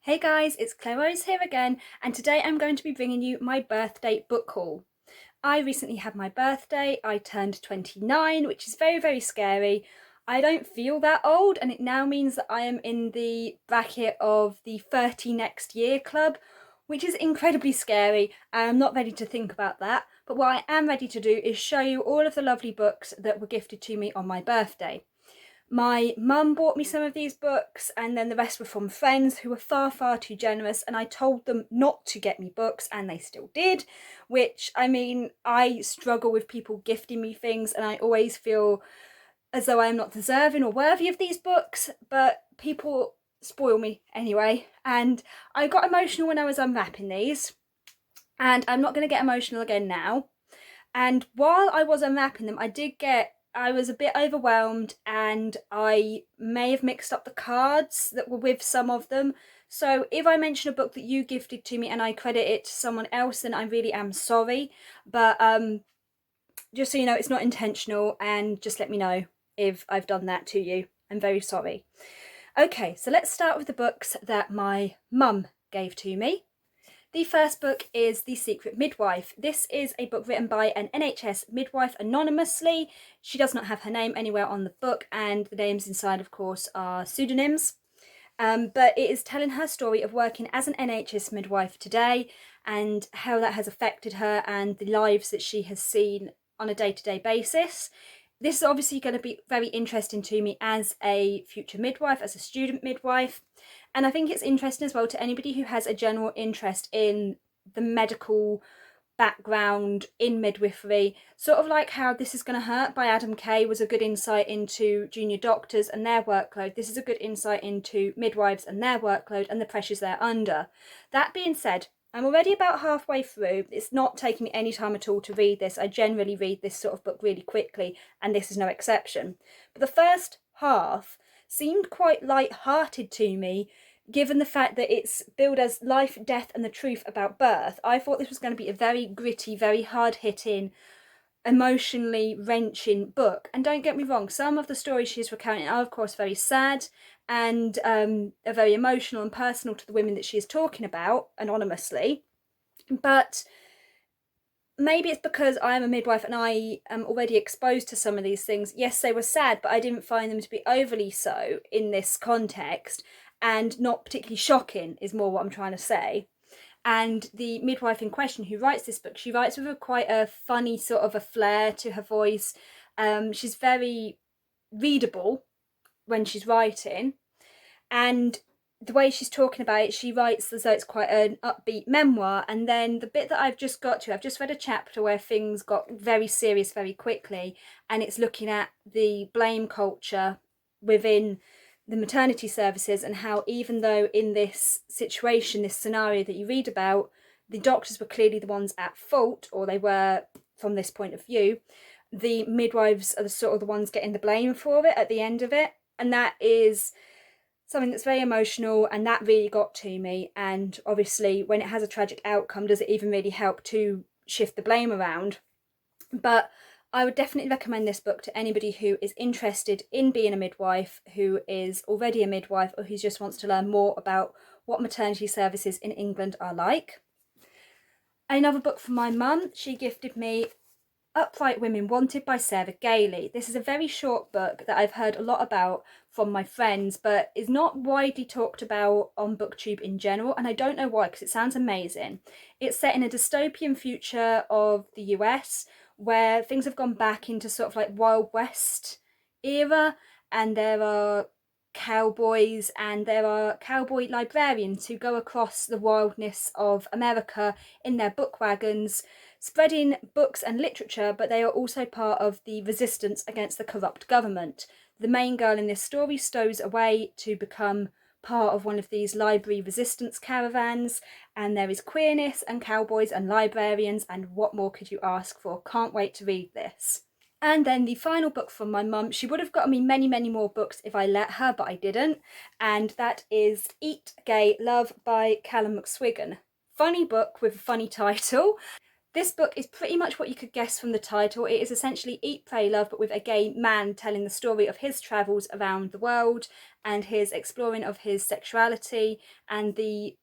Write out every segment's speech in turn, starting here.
Hey guys, it's Claire Rose here again, and today I'm going to be bringing you my birthday book haul. I recently had my birthday. I turned 29, which is very, very scary. I don't feel that old, and it now means that I am in the bracket of the 30 next year club, which is incredibly scary, and I'm not ready to think about that. But what I am ready to do is show you all of the lovely books that were gifted to me on my birthday. My mum bought me some of these books, and then the rest were from friends who were far, far too generous, and I told them not to get me books, and they still did, which, I mean, I struggle with people gifting me things, and I always feel as though I am not deserving or worthy of these books, but people spoil me anyway, and I got emotional when I was unwrapping these, and I'm not going to get emotional again now. And while I was unwrapping them, I was a bit overwhelmed, and I may have mixed up the cards that were with some of them. So if I mention a book that you gifted to me and I credit it to someone else, then I really am sorry. But just so you know, it's not intentional, and just let me know if I've done that to you. I'm very sorry. Okay, so let's start with the books that my mum gave to me. The first book is The Secret Midwife. This is a book written by an NHS midwife anonymously. She does not have her name anywhere on the book, and the names inside, of course, are pseudonyms. But it is telling her story of working as an NHS midwife today and how that has affected her and the lives that she has seen on a day-to-day basis. This is obviously going to be very interesting to me as a future midwife, as a student midwife. And I think it's interesting as well to anybody who has a general interest in the medical background in midwifery, sort of like how This Is Gonna Hurt by Adam Kay was a good insight into junior doctors and their workload. This is a good insight into midwives and their workload and the pressures they're under. That being said, I'm already about halfway through. It's not taking me any time at all to read this. I generally read this sort of book really quickly, and this is no exception. But the first half seemed quite light-hearted to me, given the fact that it's billed as life, death, and the truth about birth. I thought this was going to be a very gritty, very hard-hitting, emotionally wrenching book. And don't get me wrong, some of the stories she's recounting are, of course, very sad and are very emotional and personal to the women that she is talking about anonymously. But maybe it's because I'm a midwife and I am already exposed to some of these things. Yes, they were sad, but I didn't find them to be overly so in this context, and not particularly shocking is more what I'm trying to say. And the midwife in question who writes this book, she writes with quite a funny sort of a flair to her voice. She's very readable when she's writing, and the way she's talking about it, she writes as though it's quite an upbeat memoir. And then the bit that I've just read a chapter where things got very serious very quickly, and it's looking at the blame culture within the maternity services, and how even though in this situation, this scenario that you read about, the doctors were clearly the ones at fault, or they were from this point of view, the midwives are the sort of the ones getting the blame for it at the end of it. And that is something that's very emotional, and that really got to me. And obviously when it has a tragic outcome, does it even really help to shift the blame around? But I would definitely recommend this book to anybody who is interested in being a midwife, who is already a midwife, or who just wants to learn more about what maternity services in England are like. Another book from my mum, she gifted me Upright Women Wanted by Sarah Gailey. This is a very short book that I've heard a lot about from my friends, but is not widely talked about on BookTube in general, and I don't know why, because it sounds amazing. It's set in a dystopian future of the US, where things have gone back into sort of like Wild West era, and there are cowboys and there are cowboy librarians who go across the wildness of America in their book wagons, spreading books and literature, but they are also part of the resistance against the corrupt government. The main girl in this story stows away to become part of one of these library resistance caravans, and there is queerness and cowboys and librarians, and what more could you ask for? Can't wait to read this. And then the final book from my mum, she would have gotten me many, many more books if I let her, but I didn't, and that is Eat, Gay, Love by Callum McSwiggan. Funny book with a funny title. This book is pretty much what you could guess from the title. It is essentially Eat, Pray, Love, but with a gay man telling the story of his travels around the world and his exploring of his sexuality and the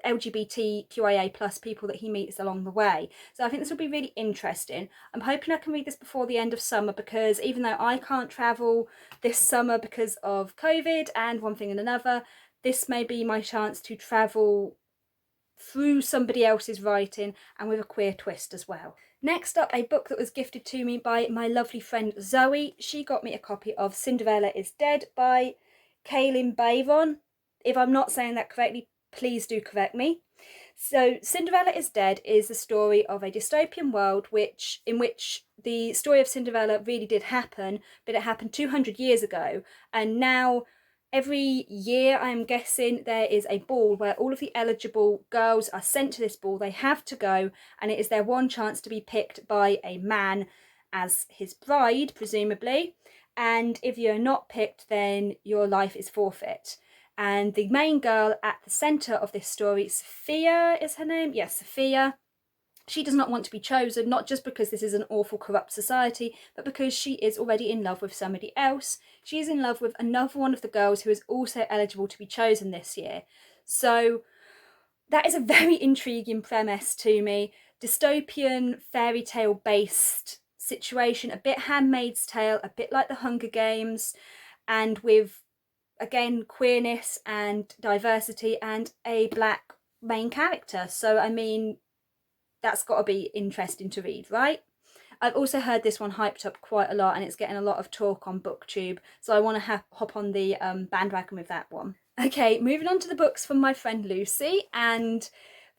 LGBTQIA plus people that he meets along the way. So I think this will be really interesting. I'm hoping I can read this before the end of summer, because even though I can't travel this summer because of COVID and one thing and another, this may be my chance to travel through somebody else's writing and with a queer twist as well. Next up, a book that was gifted to me by my lovely friend Zoe. She got me a copy of Cinderella is Dead by Kaylin Bayron. If I'm not saying that correctly, please do correct me. So Cinderella is Dead is the story of a dystopian world in which the story of Cinderella really did happen, but it happened 200 years ago, and now every year, I'm guessing, there is a ball where all of the eligible girls are sent to this ball. They have to go, and it is their one chance to be picked by a man as his bride, presumably. And if you're not picked, then your life is forfeit. And the main girl at the centre of this story, Sophia is her name? Yes, Sophia. She does not want to be chosen, not just because this is an awful, corrupt society, but because she is already in love with somebody else. She is in love with another one of the girls who is also eligible to be chosen this year. So that is a very intriguing premise to me. Dystopian, fairy tale based situation, a bit Handmaid's Tale, a bit like the Hunger Games, and with, again, queerness and diversity and a black main character. So, I mean, that's got to be interesting to read, right? I've also heard this one hyped up quite a lot, and it's getting a lot of talk on BookTube, so I want to hop on the bandwagon with that one. Okay, moving on to the books from my friend Lucy, and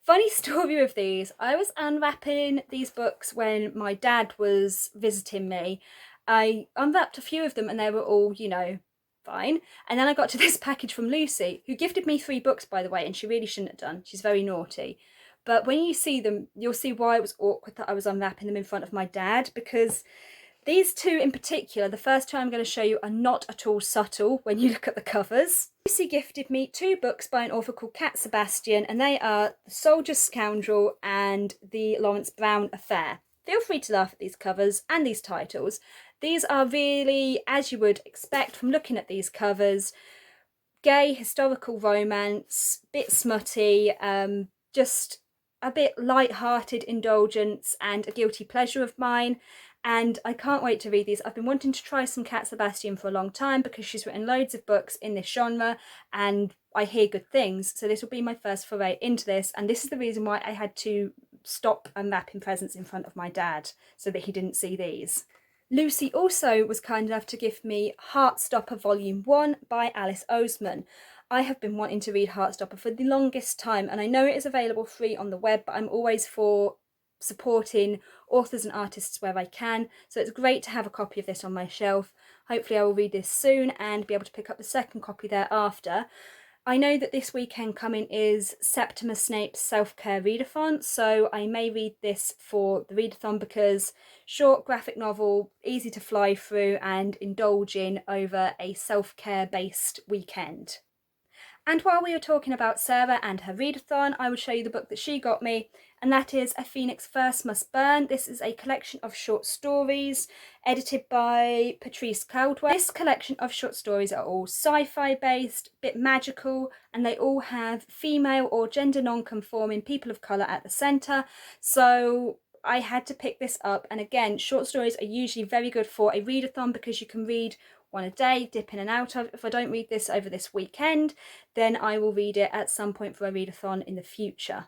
funny story with these, I was unwrapping these books when my dad was visiting me. I unwrapped a few of them and they were all, you know, fine. And then I got to this package from Lucy, who gifted me 3 books, by the way, and she really shouldn't have done. She's very naughty. But when you see them, you'll see why it was awkward that I was unwrapping them in front of my dad, because these 2 in particular, the first 2 I'm going to show you, are not at all subtle when you look at the covers. Lucy gifted me 2 books by an author called Cat Sebastian, and they are The Soldier's Scoundrel and The Lawrence Brown Affair. Feel free to laugh at these covers and these titles. These are really, as you would expect from looking at these covers, gay historical romance, bit smutty, just a bit light-hearted indulgence and a guilty pleasure of mine, and I can't wait to read these. I've been wanting to try some Cat Sebastian for a long time because she's written loads of books in this genre and I hear good things, so this will be my first foray into this, and this is the reason why I had to stop unwrapping presents in front of my dad so that he didn't see these. Lucy also was kind enough to give me Heartstopper Volume 1 by Alice Oseman. I have been wanting to read Heartstopper for the longest time, and I know it is available free on the web, but I'm always for supporting authors and artists where I can, so it's great to have a copy of this on my shelf. Hopefully I will read this soon and be able to pick up the second copy thereafter. I know that this weekend coming is Septimus Snape's self-care readathon, so I may read this for the readathon because short graphic novel, easy to fly through and indulge in over a self-care based weekend. And while we were talking about Sarah and her readathon, I will show you the book that she got me, and that is A Phoenix First Must Burn. This is a collection of short stories edited by Patrice Caldwell. This collection of short stories are all sci-fi based, a bit magical, and they all have female or gender non-conforming people of colour at the centre. So I had to pick this up, and again, short stories are usually very good for a readathon because you can read one a day, dip in and out of. If I don't read this over this weekend, then I will read it at some point for a readathon in the future.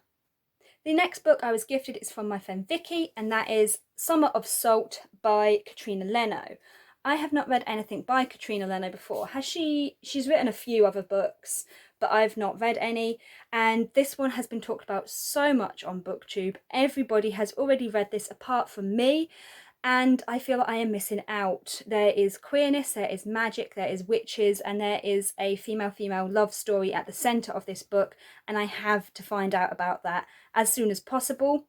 The next book I was gifted is from my friend Vicky, and that is Summer of Salt by Katrina Leno. I have not read anything by Katrina Leno before. Has she? She's written a few other books, but I've not read any, and this one has been talked about so much on BookTube. Everybody has already read this apart from me, and I feel I am missing out. There is queerness, there is magic, there is witches, and there is a female-female love story at the centre of this book, and I have to find out about that as soon as possible.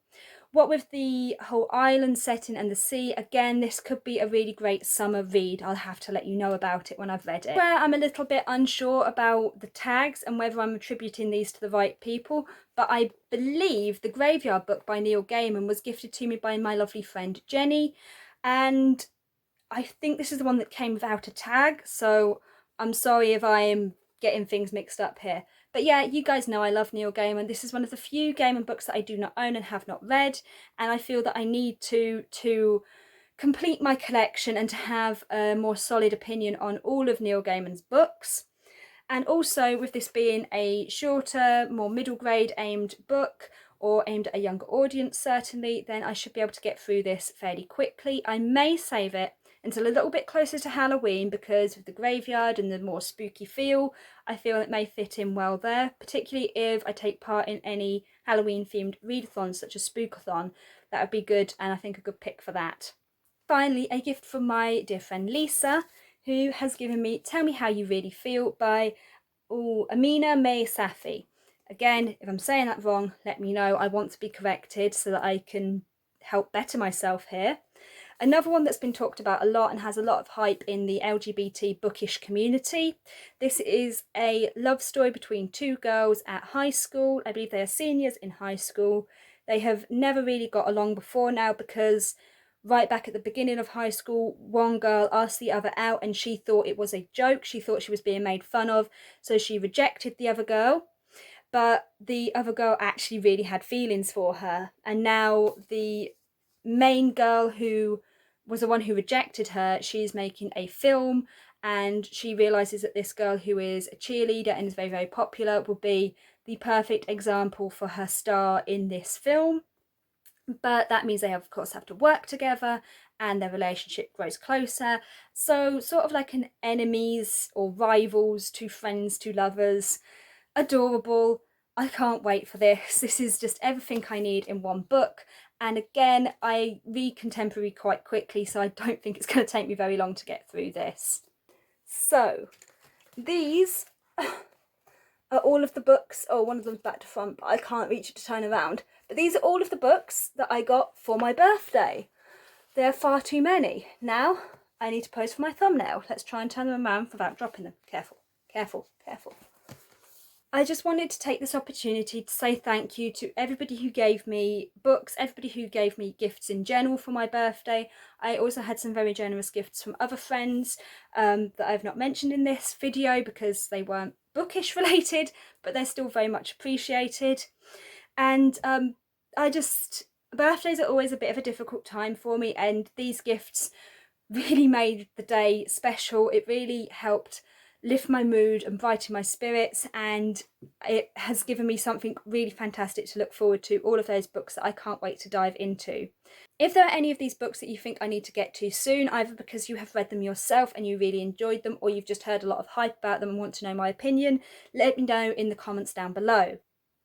What with the whole island setting and the sea, again, this could be a really great summer read. I'll have to let you know about it when I've read it. Where I'm a little bit unsure about the tags and whether I'm attributing these to the right people, but I believe The Graveyard Book by Neil Gaiman was gifted to me by my lovely friend Jenny, and I think this is the one that came without a tag, so I'm sorry if I'm getting things mixed up here. But yeah, you guys know I love Neil Gaiman. This is one of the few Gaiman books that I do not own and have not read, and I feel that I need to complete my collection and to have a more solid opinion on all of Neil Gaiman's books. And also, with this being a shorter, more middle grade aimed book, or aimed at a younger audience certainly, then I should be able to get through this fairly quickly. I may save it until a little bit closer to Halloween, because with the graveyard and the more spooky feel, I feel it may fit in well there, particularly if I take part in any Halloween themed readathons such as Spookathon. That would be good, and I think a good pick for that. Finally, a gift from my dear friend Lisa, who has given me Tell Me How You Really Feel by Amina May Safi. Again, if I'm saying that wrong, let me know. I want to be corrected so that I can help better myself here. Another one that's been talked about a lot and has a lot of hype in the LGBT bookish community. This is a love story between two girls at high school. I believe they are seniors in high school. They have never really got along before now, because right back at the beginning of high school, one girl asked the other out and she thought it was a joke. She thought she was being made fun of, so she rejected the other girl. But the other girl actually really had feelings for her, and now the main girl, who was the one who rejected her, she's making a film, and she realizes that this girl, who is a cheerleader and is very, very popular, will be the perfect example for her star in this film. But that means they of course have to work together, and their relationship grows closer. So sort of like an enemies or rivals to friends to lovers. Adorable. I can't wait for this. This is just everything I need in one book. And again, I read contemporary quite quickly, so I don't think it's going to take me very long to get through this. So, these are all of the books. Oh, one of them's back to front, but I can't reach it to turn around. But these are all of the books that I got for my birthday. There are far too many. Now, I need to pose for my thumbnail. Let's try and turn them around without dropping them. Careful, careful, careful. I just wanted to take this opportunity to say thank you to everybody who gave me books, everybody who gave me gifts in general for my birthday. I also had some very generous gifts from other friends that I've not mentioned in this video because they weren't bookish related, but they're still very much appreciated. And birthdays are always a bit of a difficult time for me, and these gifts really made the day special. It really helped lift my mood and brighten my spirits, and it has given me something really fantastic to look forward to, all of those books that I can't wait to dive into. If there are any of these books that you think I need to get to soon, either because you have read them yourself and you really enjoyed them, or you've just heard a lot of hype about them and want to know my opinion, let me know in the comments down below.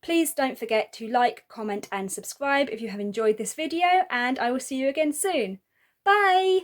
Please don't forget to like, comment and subscribe if you have enjoyed this video, and I will see you again soon. Bye!